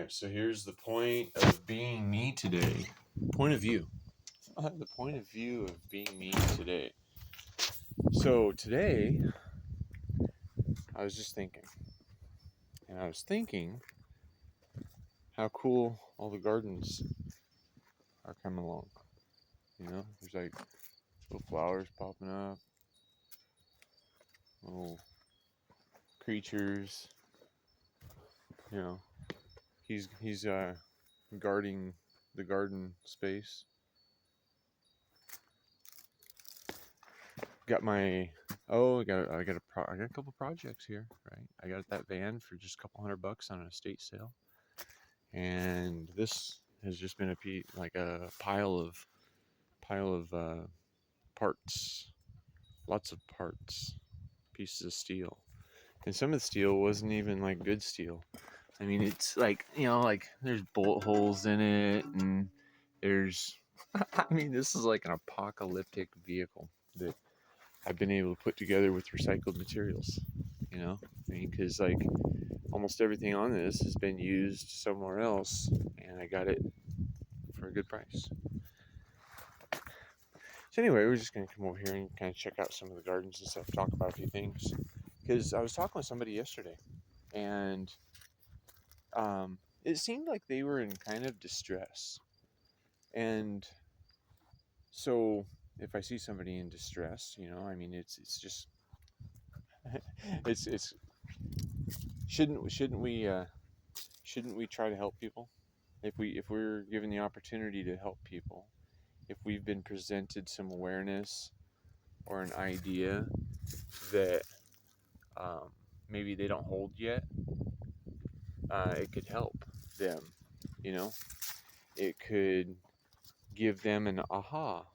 right, so here's the point of being me today. Point of view. The point of view of being me today. So today, I was just thinking, and I was thinking how cool all the gardens are coming along. You know, there's like little flowers popping up, little creatures. You know, he's guarding the garden space. Got my I got a couple projects here, right? I got that van for just a couple $100 on an estate sale, and this has just been a pile of parts, lots of parts, pieces of steel, and some of the steel wasn't even like good steel. I mean, it's like, like there's bolt holes in it, and there's I mean, this is like an apocalyptic vehicle that I've been able to put together with recycled materials, I mean, because like almost everything on this has been used somewhere else, and I got it for a good price. So anyway, we're just going to come over here and kind of check out some of the gardens and stuff, talk about a few things, because I was talking with somebody yesterday, and it seemed like they were in kind of distress. And so if I see somebody in distress, I mean, it's just it's shouldn't we try to help people if we're given the opportunity to help people, if we've been presented some awareness or an idea that maybe they don't hold yet, it could help them, it could give them an aha.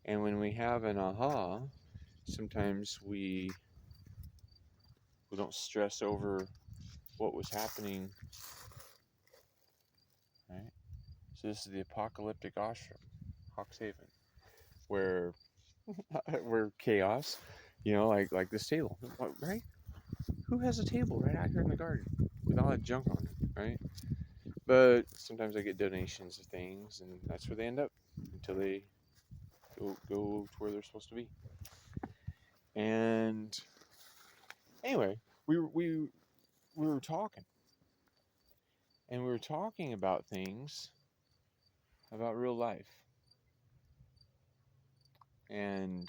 And when we have an aha, sometimes we don't stress over what was happening, right? So this is the apocalyptic ashram, Hawkshaven, where chaos, like this table, right? Who has a table right out here in the garden with all that junk on it, right? But sometimes I get donations of things, and that's where they end up until they go to where they're supposed to be. And anyway, we were talking, and we were talking about things, about real life, and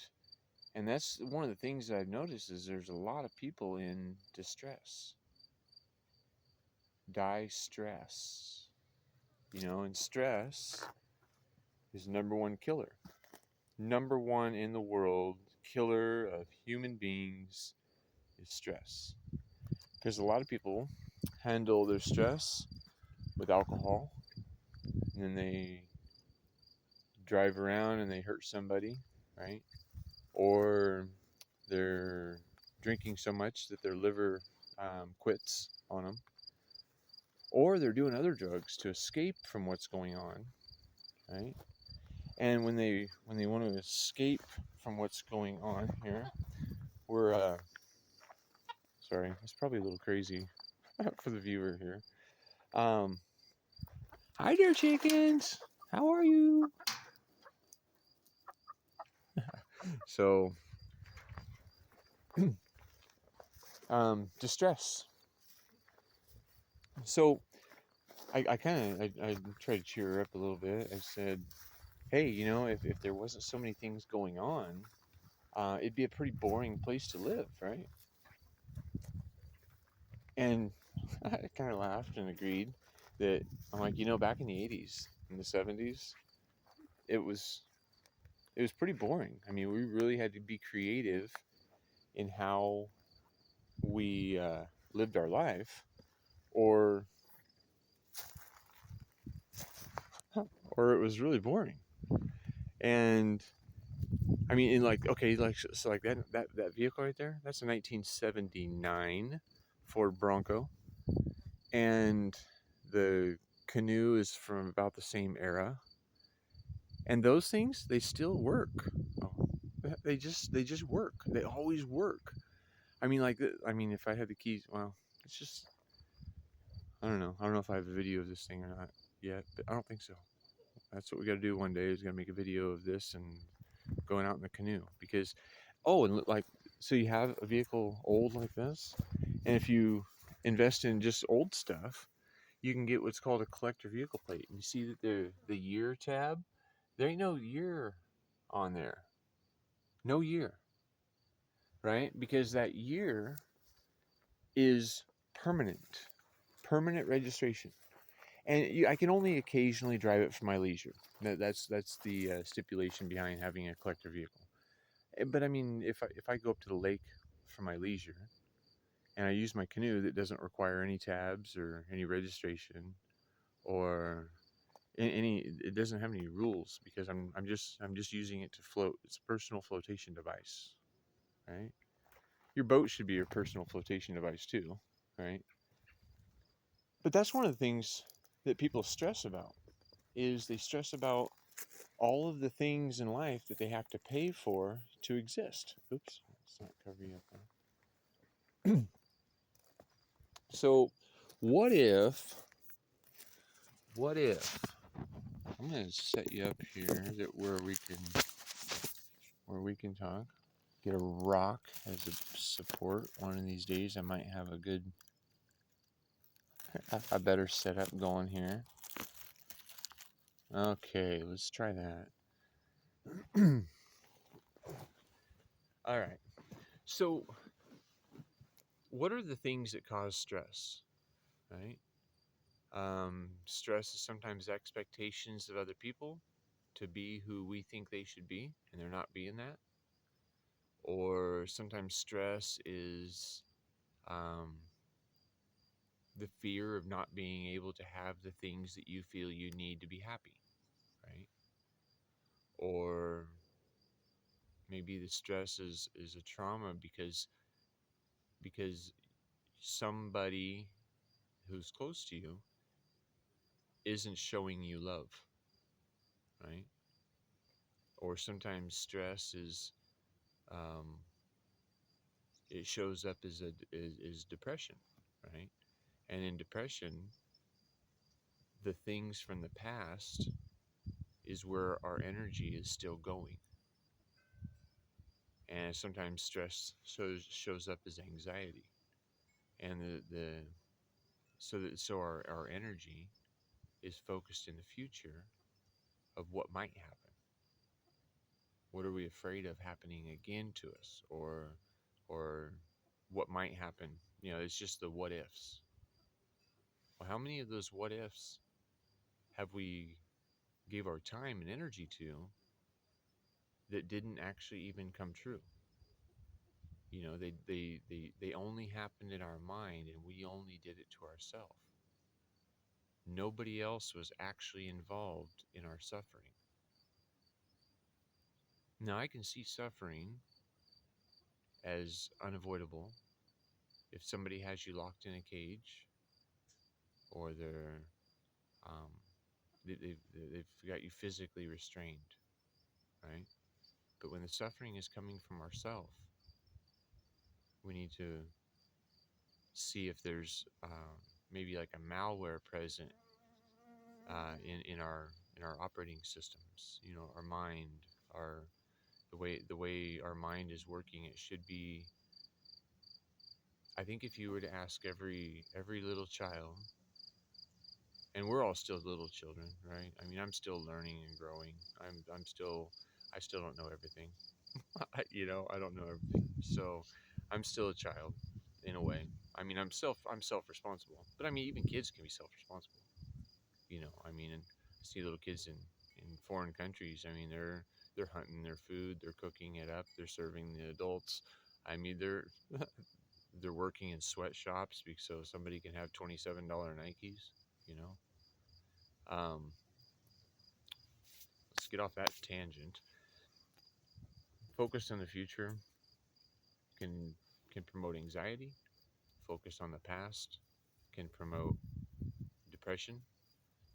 that's one of the things that I've noticed is there's a lot of people in distress, distress, and stress is number one killer. Number one in the world killer of human beings is stress. Because a lot of people handle their stress with alcohol, and then they drive around and they hurt somebody, right? Or they're drinking so much that their liver quits on them. Or they're doing other drugs to escape from what's going on, right? And when they want to escape from what's going on here, we're sorry, it's probably a little crazy for the viewer here. Hi there, chickens. How are you? So, distress. So, I tried to cheer her up a little bit. I said, hey, if there wasn't so many things going on, it'd be a pretty boring place to live, right? And I kind of laughed and agreed that I'm like, back in the 80s, in the 70s, it was pretty boring. I mean, we really had to be creative in how we lived our life, or it was really boring. And I mean, in like, okay, like, so like that vehicle right there, that's a 1979 Ford Bronco, and the canoe is from about the same era. And those things, they still work. Oh, they just work. They always work. I mean, if I had the keys, well, it's just, I don't know. I don't know if I have a video of this thing or not yet, but I don't think so. That's what we got to do one day is got to make a video of this and going out in the canoe because, oh, and like, so you have a vehicle old like this, and if you invest in just old stuff, you can get what's called a collector vehicle plate. And you see that the year tab, there ain't no year on there. No year, right? Because that year is permanent registration. And I can only occasionally drive it for my leisure. That's the stipulation behind having a collector vehicle. But I mean, if I go up to the lake for my leisure and I use my canoe that doesn't require any tabs or any registration or any, it doesn't have any rules because I'm just using it to float. It's a personal flotation device, right? Your boat should be your personal flotation device too, right? But that's one of the things that people stress about is they stress about all of the things in life that they have to pay for to exist. Oops, it's not covering up there. So, what if, I'm going to set you up here that where we can talk. Get a rock as a support. One of these days, I might have a better setup going here. Okay, let's try that. All right. So, what are the things that cause stress? Right? Stress is sometimes expectations of other people to be who we think they should be, and they're not being that. Or sometimes stress is um, the fear of not being able to have the things that you feel you need to be happy, right? Or maybe the stress is a trauma because somebody who's close to you isn't showing you love, right? Or sometimes stress is um, it shows up as is depression, right? And in depression, the things from the past is where our energy is still going. And sometimes stress shows up as anxiety. And so our energy is focused in the future of what might happen. What are we afraid of happening again to us, or what might happen? It's just the what ifs. Well, how many of those what ifs have we gave our time and energy to that didn't actually even come true? They only happened in our mind, and we only did it to ourselves. Nobody else was actually involved in our suffering. Now, I can see suffering as unavoidable if somebody has you locked in a cage, or um, they've got you physically restrained, right? But when the suffering is coming from ourselves, we need to see if there's maybe like a malware present in our operating systems. Our mind, our the way our mind is working. It should be. I think if you were to ask every little child, and we're all still little children, right? I mean, I'm still learning and growing. I still don't know everything. I don't know everything. So I'm still a child in a way. I mean, I'm self-responsible. But I mean, even kids can be self-responsible. I mean, and I see little kids in foreign countries. I mean, they're hunting their food, they're cooking it up, they're serving the adults. I mean, they're working in sweatshops so somebody can have $27 Nikes, you know. Let's get off that tangent. Focus on the future can can promote anxiety. Focus on the past can promote depression.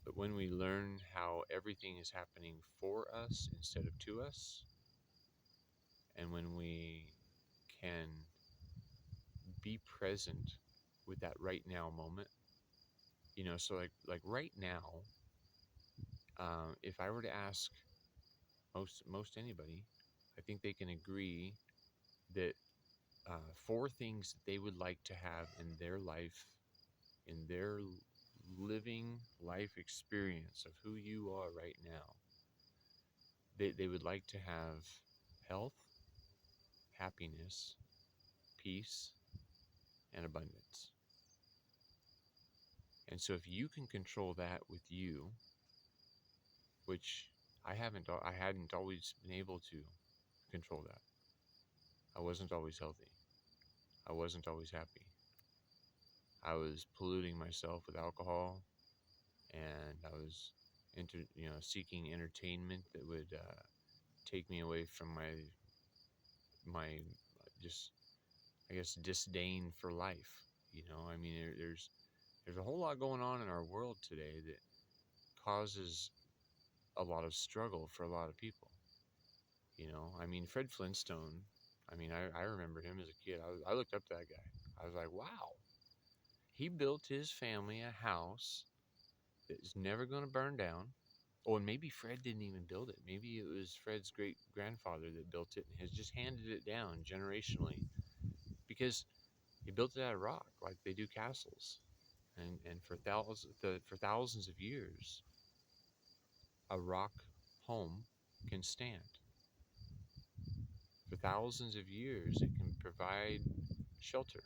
But when we learn how everything is happening for us instead of to us, and when we can be present with that right now moment, So like right now, if I were to ask most anybody, I think they can agree that four things that they would like to have in their life, in their living life experience of who you are right now. They would like to have health, happiness, peace, and abundance. And so if you can control that with you, which I hadn't always been able to control that. I wasn't always healthy. I wasn't always happy. I was polluting myself with alcohol, and I was seeking entertainment that would take me away from my just, I guess, disdain for life. I mean, there's a whole lot going on in our world today that causes a lot of struggle for a lot of people. I mean, Fred Flintstone. I mean, I remember him as a kid. I looked up to that guy. I was like, wow, he built his family a house that is never going to burn down. Oh, and maybe Fred didn't even build it. Maybe it was Fred's great grandfather that built it and has just handed it down generationally, because he built it out of rock like they do castles. And for thousands of years, a rock home can stand. For thousands of years, it can provide shelter.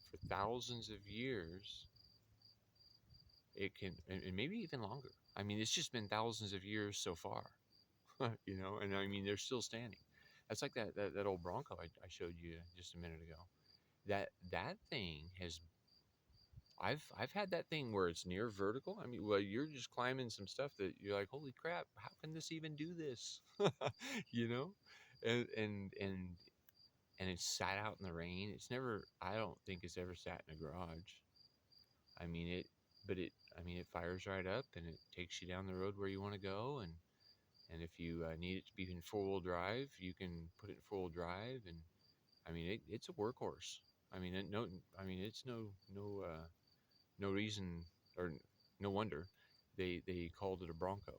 For thousands of years, it can, and maybe even longer. I mean, it's just been thousands of years so far, and I mean, they're still standing. That's like that old Bronco I showed you just a minute ago. That thing has, I've had that thing where it's near vertical. I mean, well, you're just climbing some stuff that you're like, holy crap, how can this even do this? you know, and and and and it's sat out in the rain. It's never, I don't think it's ever sat in a garage. I mean I mean, it fires right up and it takes you down the road where you want to go. And if you need it to be in 4-wheel drive, you can put it in 4-wheel drive. And I mean, it's a workhorse. I mean, it's no reason, or no wonder they called it a Bronco.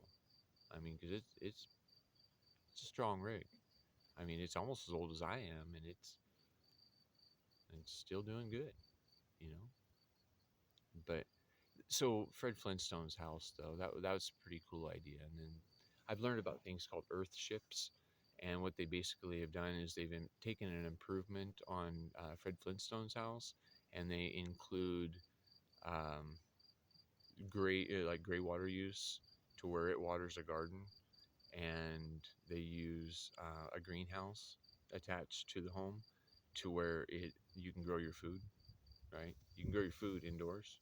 I mean, because it's a strong rig. I mean, it's almost as old as I am, and it's still doing good, you know. But so Fred Flintstone's house, though, that was a pretty cool idea. And then I've learned about things called earth ships, and what they basically have done is they've taken an improvement on Fred Flintstone's house, and they include um, gray water use to where it waters a garden, and they use a greenhouse attached to the home to where you can grow your food. Right, you can grow your food indoors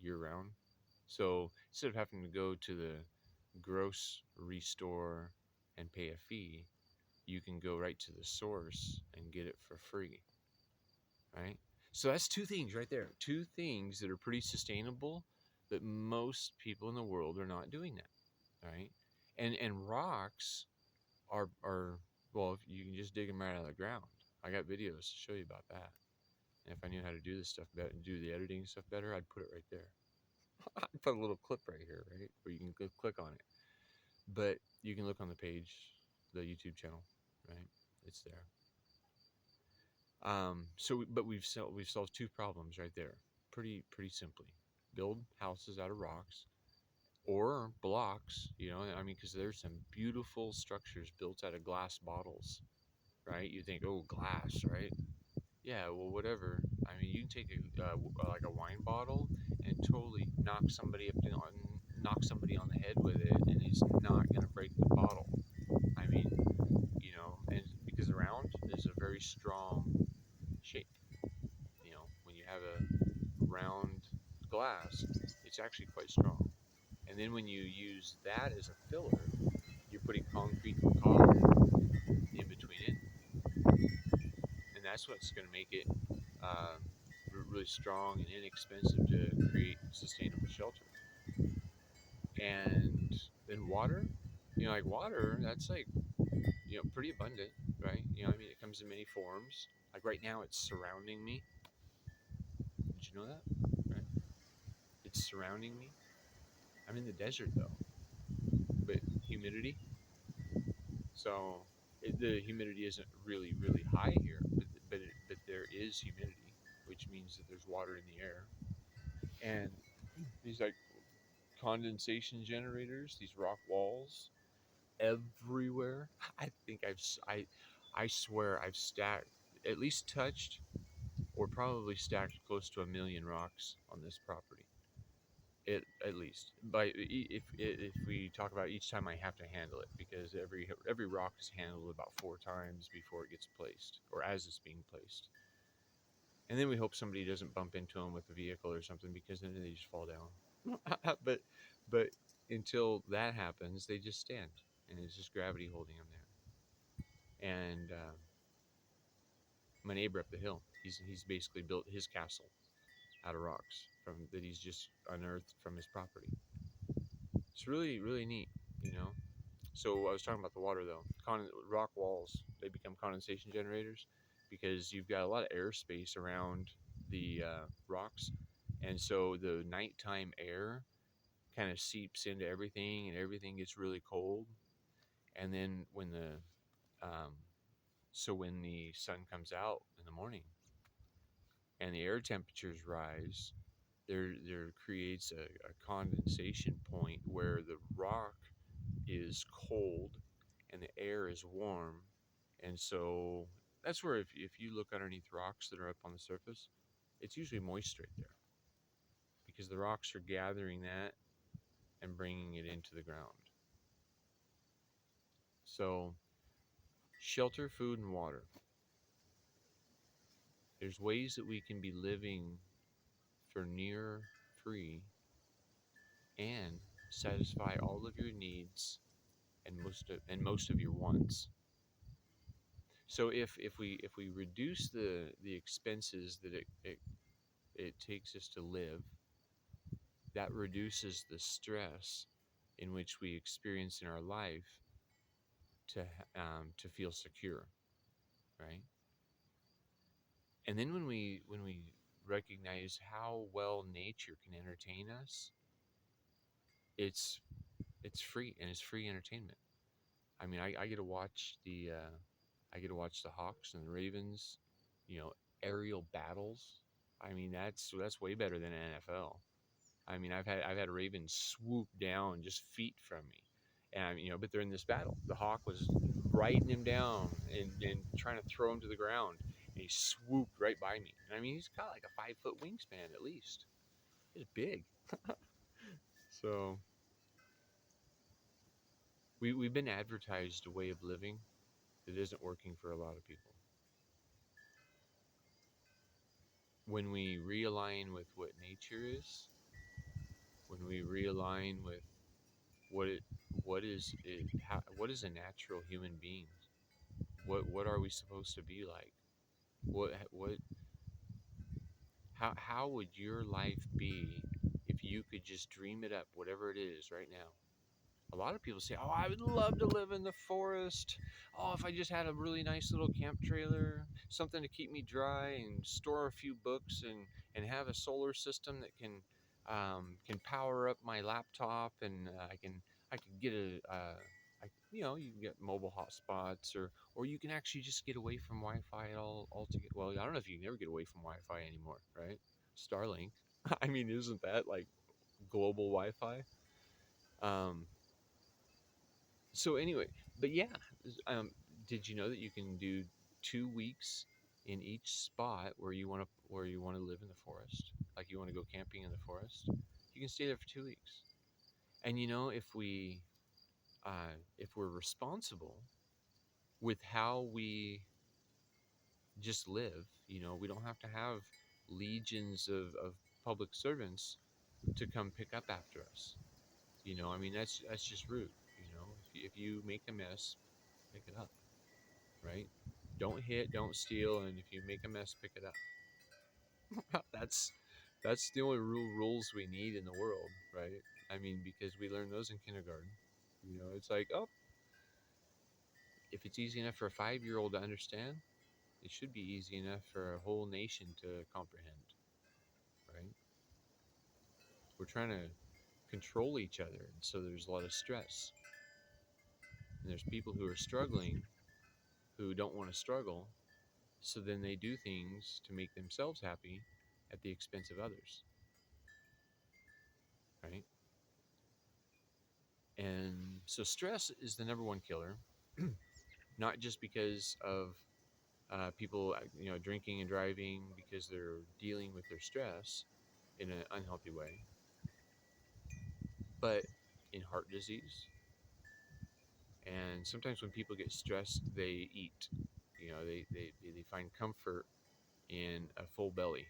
year round. So instead of having to go to the grocery store and pay a fee, you can go right to the source and get it for free. Right? So that's two things right there. Two things that are pretty sustainable, but most people in the world are not doing that. Right? And rocks are, well, if you can just dig them right out of the ground. I got videos to show you about that. And if I knew how to do this stuff better, do the editing stuff better, I'd put it right there. I'd put a little clip right here, right, where you can click on it. But you can look on the page, the YouTube channel, right? It's there. But we've solved two problems right there, pretty simply. Build houses out of rocks or blocks. I mean, because there's some beautiful structures built out of glass bottles, right? You think, oh, glass, right? Yeah, well, whatever. I mean, you can take like a wine bottle and totally knock somebody on the head with it, and it's not gonna break the bottle. I mean, and because round is a very strong shape. When you have a round glass, it's actually quite strong. And then when you use that as a filler, you're putting concrete and copper in between it, and that's what's going to make it really strong and inexpensive to create sustainable shelter. And then water, like water, that's like, pretty abundant, right? I mean, it comes in many forms. Like right now, it's surrounding me. Did you know that? that's surrounding me. I'm in the desert though, but humidity. So the humidity isn't really high here, but there is humidity, which means that there's water in the air. And these like condensation generators, these rock walls everywhere. I think I swear I've stacked, at least touched, or probably stacked close to 1,000,000 rocks on this property. At least if we talk about each time I have to handle it, because every rock is handled about 4 times before it gets placed or as it's being placed, and then we hope somebody doesn't bump into them with a vehicle or something, because then they just fall down. but until that happens, they just stand, and it's just gravity holding them there. And my neighbor up the hill, he's basically built his castle out of rocks from that he's just unearthed from his property. It's really neat, you know. So I was talking about the water though. Rock walls, they become condensation generators because you've got a lot of airspace around the rocks, and so the nighttime air kind of seeps into everything, and everything gets really cold. And then um, when the sun comes out in the morning and the air temperatures rise, there creates a condensation point where the rock is cold and the air is warm. And so that's where if you look underneath rocks that are up on the surface, it's usually moist right there, because the rocks are gathering that and bringing it into the ground. So shelter, food, and water. There's ways that we can be living for near free and satisfy all of your needs and most of your wants. So if we reduce the expenses that it takes us to live, that reduces the stress in which we experience in our life to feel secure, right? And then when we recognize how well nature can entertain us, it's it's free, and it's free entertainment. I mean, I get to watch the Hawks and the Ravens, you know, aerial battles. I mean, that's way better than NFL. I mean, I've had a Raven swoop down just feet from me, and but they're in this battle. The Hawk was riding him down and trying to throw him to the ground, and he swooped right by me. And I mean, he's got like a 5 foot wingspan at least. He's big. So we've been advertised a way of living that isn't working for a lot of people. When we realign with what nature is, when we realign with what it what is it how, what is a natural human being, what are we supposed to be like, what how would your life be if you could just dream it up, whatever it is right now? A lot of people say, oh, I would love to live in the forest. Oh, if I just had a really nice little camp trailer, something to keep me dry, and store a few books, and have a solar system that can power up my laptop, and I can get you can get mobile hotspots, or you can actually just get away from Wi-Fi altogether. Well, I don't know if you can ever get away from Wi-Fi anymore, right? Starlink. I mean, isn't that like global Wi-Fi? Um, so anyway, but yeah, um, did you know that you can do 2 weeks in each spot where you want to live in the forest? Like you want to go camping in the forest, you can stay there for 2 weeks. And if we're responsible with how we just live, we don't have to have legions of public servants to come pick up after us. I mean, that's just rude. If you make a mess, pick it up, right? Don't hit, don't steal, and if you make a mess, pick it up. That's the only rules we need in the world, right? I mean, because we learn those in kindergarten. It's like, oh, if it's easy enough for a 5-year-old to understand, it should be easy enough for a whole nation to comprehend, right? trying to control each other. And so there's a lot of stress. And there's people who are struggling who don't want to struggle. So then they do things to make themselves happy at the expense of others. Right? And so stress is the number one killer, not just because of people, drinking and driving because they're dealing with their stress in an unhealthy way, but in heart disease. And sometimes when people get stressed, they eat. They find comfort in a full belly,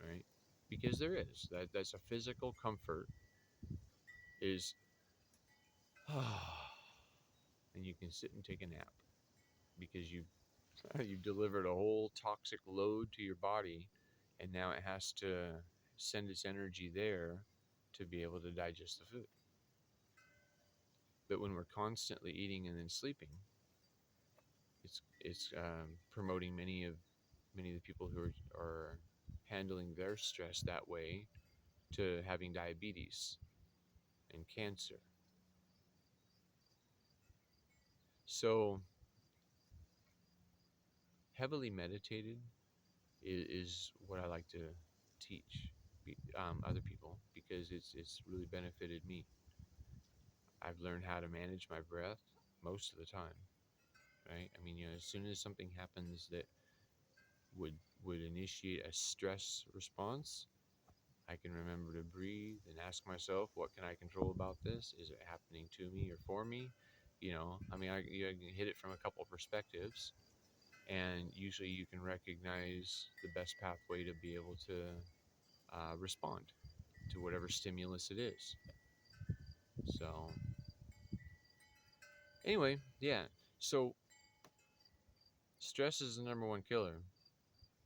right? Because that's a physical comfort is, and you can sit and take a nap because you've delivered a whole toxic load to your body, and now it has to send its energy there to be able to digest the food. But when we're constantly eating and then sleeping, it's promoting many of the people who are handling their stress that way to having diabetes and cancer. So heavily meditated is what I like to teach other people because it's really benefited me. I've learned how to manage my breath most of the time, right? I mean, as soon as something happens that would would initiate a stress response, I can remember to breathe and ask myself, what can I control about this? Is it happening to me or for me? I mean, I can hit it from a couple of perspectives, and usually you can recognize the best pathway to be able to respond to whatever stimulus it is. So, anyway, yeah. So, stress is the number one killer,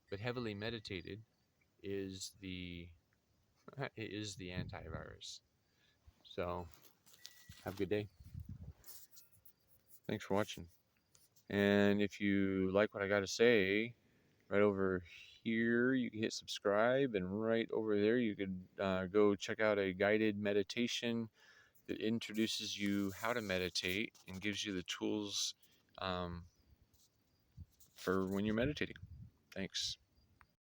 but heavily meditated is the is the antivirus. So, have a good day. Thanks for watching. And if you like what I got to say, right over here you can hit subscribe, and right over there you could go check out a guided meditation that introduces you how to meditate and gives you the tools for when you're meditating. Thanks.